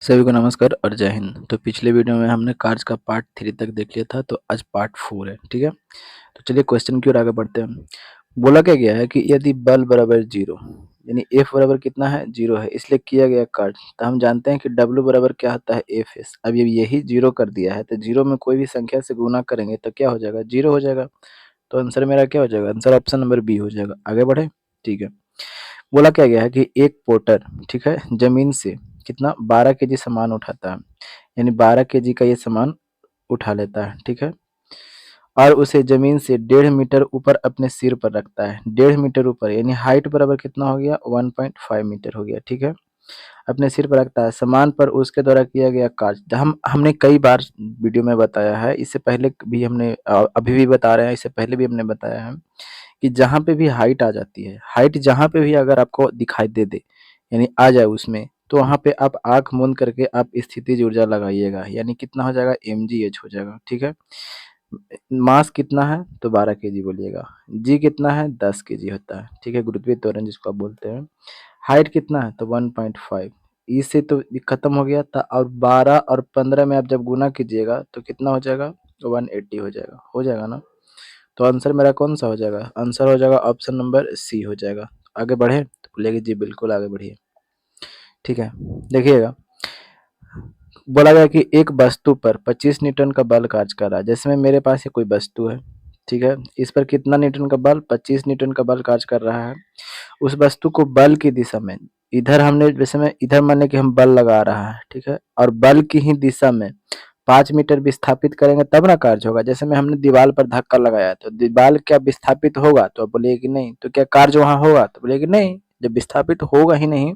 सभी को नमस्कार और जय हिंद। तो पिछले वीडियो में हमने कार्ड्स का पार्ट 3 तक देख लिया था, तो आज पार्ट 4 है। ठीक है, तो चलिए क्वेश्चन की ओर आगे बढ़ते हैं। बोला क्या गया है कि यदि बल बराबर 0 यानी एफ बराबर कितना है 0 है, इसलिए किया गया कार्ड। तो हम जानते हैं कि डब्ल्यू बराबर क्या होता है एफ एस। अब ये यही 0 कर दिया है, तो 0 में कोई भी संख्या से गुना करेंगे तो क्या हो जाएगा, 0 हो जाएगा। तो आंसर मेरा क्या हो जाएगा, आंसर ऑप्शन नंबर बी हो जाएगा। आगे बढ़े। ठीक है, बोला क्या गया है कि एक पोर्टर, ठीक है, जमीन से कितना 12 केजी सामान उठाता है, यानी 12 केजी का ये सामान उठा लेता है। ठीक है, और उसे जमीन से 1.5 मीटर ऊपर अपने सिर पर रखता है। 1.5 मीटर ऊपर यानी हाइट बराबर कितना हो गया, 1.5 मीटर हो गया। ठीक है, अपने सिर पर रखता है। सामान पर उसके द्वारा किया गया कार्य, हमने कई बार वीडियो में बताया है, इससे पहले भी हमने अभी भी बता रहे हैं, इससे पहले भी हमने बताया है कि जहाँ पे भी हाइट आ जाती है, हाइट जहाँ पे भी अगर आपको दिखाई दे दे यानी आ जाए उसमें, तो वहाँ पे आप आंख मूंद करके आप स्थितिज ऊर्जा लगाइएगा, यानी कितना हो जाएगा, mgh हो जाएगा। ठीक है, मास कितना है तो 12 केजी बोलिएगा, जी कितना है 10 केजी होता है। ठीक है, गुरुत्वीय त्वरण जिसको आप बोलते हैं। हाइट कितना है तो 1.5, इससे तो ये खत्म हो गया था। और 12 और 15 में आप जब गुना कीजिएगा तो कितना हो जाएगा, 180 हो जाएगा ना। तो आंसर मेरा कौन सा हो जाएगा, आंसर हो जाएगा ऑप्शन नंबर सी हो जाएगा। आगे बढ़े तो बोलेगी जी बिल्कुल आगे बढ़िए। ठीक है, देखिएगा, बोला गया कि एक वस्तु पर 25 न्यूटन का बल कार्य कर रहा है। जैसे में मेरे पास ये कोई वस्तु है, ठीक है, इस पर कितना न्यूटन का बल, 25 न्यूटन का बल कार्य कर रहा है। उस वस्तु को बल की दिशा में, इधर हमने जैसे में इधर माने कि हम बल लगा रहा है, ठीक है, और बल की ही दिशा में 5 मीटर विस्थापित करेंगे तब ना कार्य होगा। जैसे में हमने दीवार पर धक्का लगाया तो दीवार क्या विस्थापित होगा, तो बोलिए कि नहीं। तो क्या कार्य वहां होगा, तो बोलिए कि नहीं। जब विस्थापित होगा ही नहीं,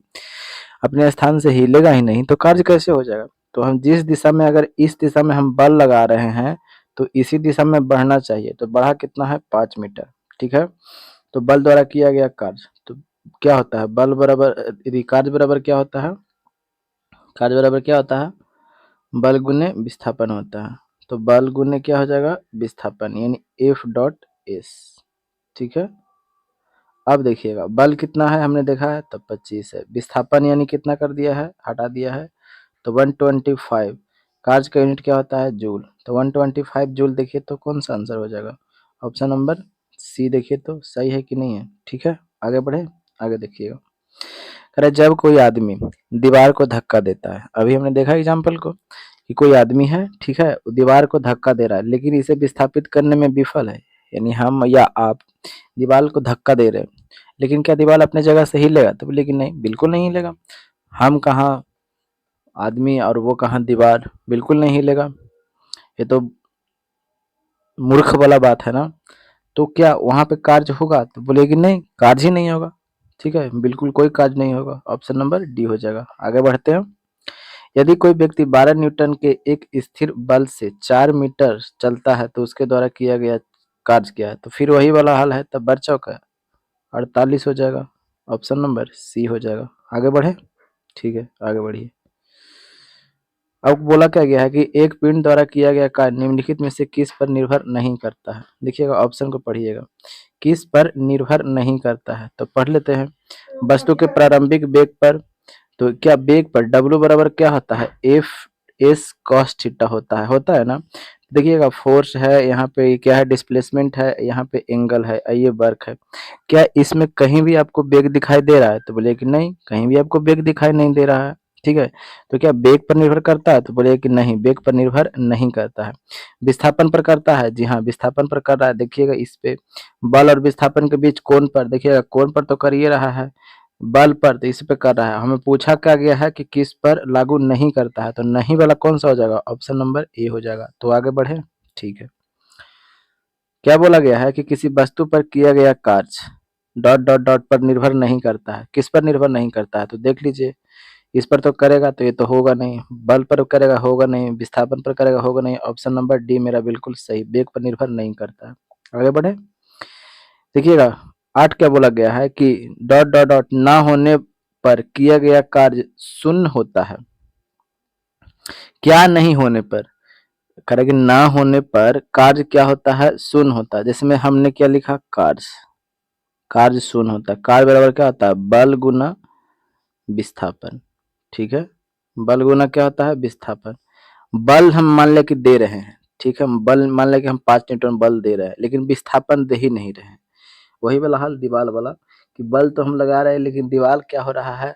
अपने स्थान से हिलेगा ही नहीं, तो कार्य कैसे हो जाएगा। तो हम जिस दिशा में, अगर इस दिशा में हम बल लगा रहे हैं तो इसी दिशा में बढ़ना चाहिए। तो बढ़ा कितना है 5 मीटर। ठीक है, तो बल द्वारा किया गया कार्य, तो क्या होता है, बल बराबर यदि कार्य बराबर क्या होता है, कार्य बराबर क्या होता है, बल गुने विस्थापन होता है। तो बल गुने क्या हो जाएगा, विस्थापन, यानी एफ डॉट एस। ठीक है, अब देखिएगा बल कितना है, हमने देखा है तो 25 है। विस्थापन यानी कितना कर दिया है, हटा दिया है, तो 125। कार्य का यूनिट क्या होता है, जूल। तो 125 जूल देखिए तो कौन सा आंसर हो जाएगा, ऑप्शन नंबर सी देखिए तो सही है कि नहीं है। ठीक है, आगे बढ़े। आगे देखिएगा, कह रहा है जब कोई आदमी दीवार को धक्का देता है, अभी हमने देखा एग्जाम्पल को कि कोई आदमी है, ठीक है, वो दीवार को धक्का दे रहा है लेकिन इसे विस्थापित करने में विफल है, यानी हम या आप दीवार को धक्का दे रहे हैं, लेकिन क्या दीवार अपने जगह से हिलेगा, तो बोले कि नहीं, बिल्कुल नहीं हिलेगा। हम कहाँ आदमी और वो कहाँ दीवार, बिल्कुल नहीं हिलेगा। ये तो मूर्ख वाला बात है ना। तो क्या वहां पे कार्य होगा, तो बोलेगी नहीं, कार्य ही नहीं होगा। ठीक है, बिल्कुल कोई कार्य नहीं होगा, ऑप्शन नंबर डी हो जाएगा। आगे बढ़ते हैं। यदि कोई व्यक्ति 12 न्यूटन के एक स्थिर बल से 4 मीटर चलता है तो उसके द्वारा किया गया कार्य क्या है, तो फिर वही वाला हल है, तब बच्चों का 48 हो जाएगा, ऑप्शन नंबर सी हो जाएगा। आगे बढ़े। ठीक है, आगे बढ़िए। अब बोला क्या गया है कि एक पिंड द्वारा किया गया कार्य निम्नलिखित में से किस पर निर्भर नहीं करता है। देखिएगा ऑप्शन को पढ़िएगा, किस पर निर्भर नहीं करता है, तो पढ़ लेते हैं। वस्तु के प्रारंभिक वेग पर, तो क्या वेग पर W बराबर क्या होता है, एफ एस कॉस थीटा होता है ना। देखिएगा फोर्स है, यहाँ पे क्या है, डिस्प्लेसमेंट है, यहाँ पे एंगल है, ये वर्क है। क्या इसमें कहीं भी आपको वेग दिखाई दे रहा है, तो बोलिए कि नहीं, कहीं भी आपको वेग दिखाई नहीं दे रहा है। ठीक है, तो क्या वेग पर निर्भर करता है, तो बोलिए कि नहीं, वेग पर निर्भर नहीं करता है। विस्थापन पर करता है, जी हाँ, विस्थापन पर कर रहा है। देखिएगा इस पे बल और विस्थापन के बीच कोण पर, देखिएगा कोण पर तो कर ही रहा है, बल पर तो इस पे कर रहा है। हमें पूछा क्या गया है कि किस पर लागू नहीं करता है, तो नहीं वाला कौन सा हो जाएगा, ऑप्शन नंबर ए हो जाएगा। तो आगे बढ़े। ठीक है, क्या बोला गया है कि किसी वस्तु पर किया गया कार्य डॉट डॉट डॉट पर निर्भर नहीं करता है, किस पर निर्भर नहीं करता है, तो देख लीजिए, इस पर तो करेगा तो ये तो होगा नहीं, बल पर करेगा होगा नहीं, विस्थापन पर करेगा होगा नहीं, ऑप्शन नंबर डी मेरा बिल्कुल सही, वेग पर निर्भर नहीं करता है। आगे बढ़े। देखिएगा 8 क्या बोला गया है कि डॉट डॉट डॉट ना होने पर किया गया कार्य शून्य होता है। क्या नहीं होने पर, करेंगे ना होने पर कार्य क्या होता है, शून्य होता है। जैसे में हमने क्या लिखा, कार्य, कार्य शून्य होता है। कार्य बराबर क्या होता है, बल गुना विस्थापन। ठीक है, बल गुना क्या होता है? विस्थापन। बल हम मान लें कि दे रहे हैं, ठीक है, बल मान लें कि हम 5 न्यूटन बल दे रहे हैं, लेकिन विस्थापन दे ही नहीं रहे हैं। वही वाला हाल दीवार वाला, कि बल तो हम लगा रहे हैं लेकिन दीवार क्या हो रहा है,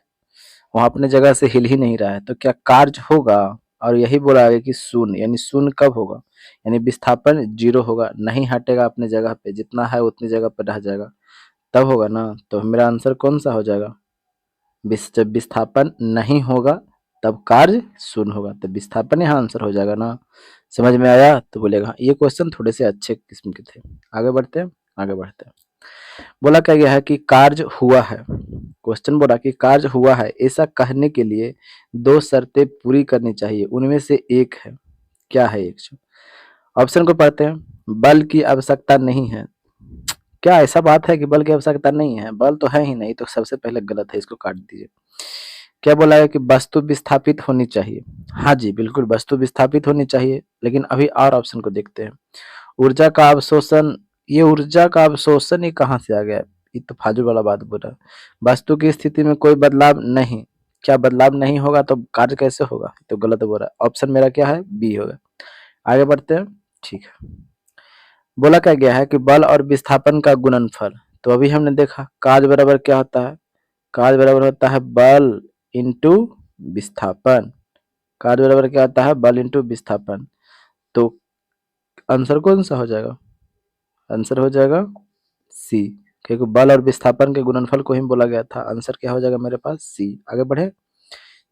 वहाँ अपने जगह से हिल ही नहीं रहा है, तो क्या कार्य होगा? और यही बोला है कि शून्य, यानी शून्य कब होगा? यानी विस्थापन 0 होगा, नहीं हटेगा अपने जगह पे, जितना है उतनी जगह पे रह जाएगा, तब होगा ना। तो मेरा आंसर कौन सा हो जाएगा? जब विस्थापन नहीं होगा तब कार्य शून्य होगा, तब विस्थापन यहाँ आंसर हो जाएगा ना। समझ में आया? तो बोलेगा हाँ, ये क्वेश्चन थोड़े से अच्छे किस्म के थे। आगे बढ़ते हैं, आगे बढ़ते हैं। बोला क्या गया है कि कार्य हुआ है। क्वेश्चन बोला कि कार्य हुआ है, ऐसा कहने के लिए 2 शर्तें पूरी करनी चाहिए, उनमें से एक है। क्या है एक? ऑप्शन को पढ़ते हैं। बल की आवश्यकता नहीं है। क्या ऐसा बात है कि बल की आवश्यकता नहीं है? बल तो है ही नहीं, तो सबसे पहले गलत है, इसको काट दीजिए। क्या बोला है कि वस्तु विस्थापित होनी चाहिए? हाँ जी, बिल्कुल वस्तु विस्थापित होनी चाहिए, लेकिन अभी और ऑप्शन को देखते हैं। ऊर्जा का अवशोषण, ये ऊर्जा का अवशोषण ये कहाँ से आ गया? ये तो फाजूल वाला बात बोल रहा है। वस्तु की स्थिति में कोई बदलाव नहीं। क्या बदलाव नहीं होगा तो कार्य कैसे होगा? ये तो गलत बोल रहा है। ऑप्शन मेरा क्या है? बी होगा। आगे बढ़ते हैं, ठीक है। बोला क्या गया है कि बल और विस्थापन का गुणनफल। तो अभी हमने देखा कार्य बराबर क्या होता है? कार्य बराबर होता है बल इंटू विस्थापन। कार्य बराबर क्या होता है? बल इंटू विस्थापन। तो आंसर कौन सा हो जाएगा? आंसर हो जाएगा सी, क्योंकि बल और विस्थापन के गुणनफल को ही बोला गया था। आंसर क्या हो जाएगा मेरे पास? सी। आगे बढ़े?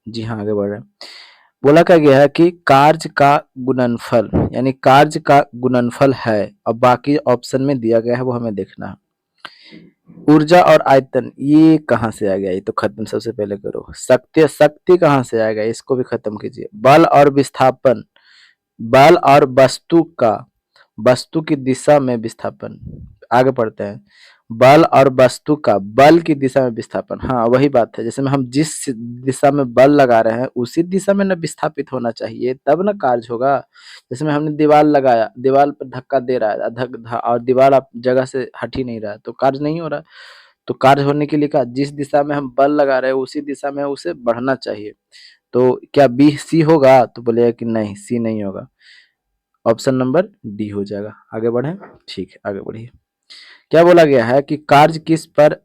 जी हाँ, आगे बढ़ रहे हैं। बोला क्या गया है कि कार्य का गुणनफल, यानी कार्य का गुणनफल है, और बाकी ऑप्शन में दिया गया है वो हमें देखना है। ऊर्जा और आयतन, ये कहाँ से आ गया? ये तो खत्म सबसे पहले करो। शक्ति, शक्ति कहाँ से आएगा? इसको भी खत्म कीजिए। बल और विस्थापन, बल और वस्तु का, वस्तु की दिशा में विस्थापन। आगे पढ़ते हैं। बल और वस्तु का बल की दिशा में विस्थापन, हाँ वही बात है। जैसे में हम जिस दिशा में बल लगा रहे हैं उसी दिशा में न विस्थापित होना चाहिए, तब ना कार्य होगा। जैसे में हमने दीवार लगाया, दीवार पर धक्का दे रहा है, और दीवार आप जगह से हट ही नहीं रहा है, तो कार्य नहीं हो रहा। तो कार्य होने के लिए क्या, जिस दिशा में हम बल लगा रहे हैं उसी दिशा में उसे बढ़ना चाहिए। तो क्या बी सी होगा? तो बोलेगा कि नहीं, सी नहीं होगा, ऑप्शन नंबर डी हो जाएगा। आगे बढ़े, ठीक है, आगे बढ़िए। क्या बोला गया है कि कार्य किस पर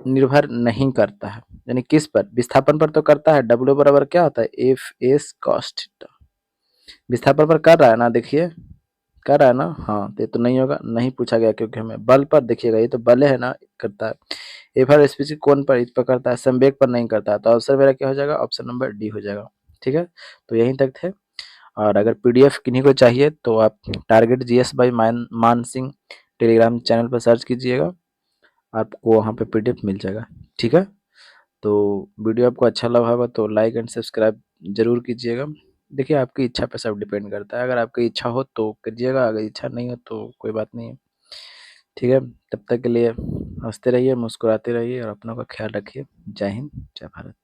निर्भर नहीं करता है? यानी किस पर? विस्थापन पर तो करता है। डब्ल्यू बराबर क्या होता है? F S cost. विस्थापन पर कर रहा है ना, देखिए कर रहा है ना। हाँ, तो ये तो नहीं होगा, नहीं पूछा गया, क्योंकि हमें बल पर देखिएगा, ये तो बल है ना, करता है। एफ आर स्पेसिफिक कौन पर? इस पर करता है, संवेग पर नहीं करता है। तो आंसर मेरा क्या हो जाएगा? ऑप्शन नंबर डी हो जाएगा। ठीक है, तो यहीं तक थे। और अगर पीडीएफ किन्हीं को चाहिए तो आप टारगेट जीएस बाई मान सिंह टेलीग्राम चैनल पर सर्च कीजिएगा, आपको वहाँ पे पीडीएफ मिल जाएगा। ठीक है, तो वीडियो आपको अच्छा लगा होगा तो लाइक एंड सब्सक्राइब जरूर कीजिएगा। देखिए आपकी इच्छा पे सब डिपेंड करता है, अगर आपकी इच्छा हो तो करिएगा, अगर इच्छा नहीं हो तो कोई बात नहीं है। ठीक है, तब तक के लिए हंसते रहिए, मुस्कुराते रहिए और अपनों का ख्याल रखिए। जय हिंद, जय भारत।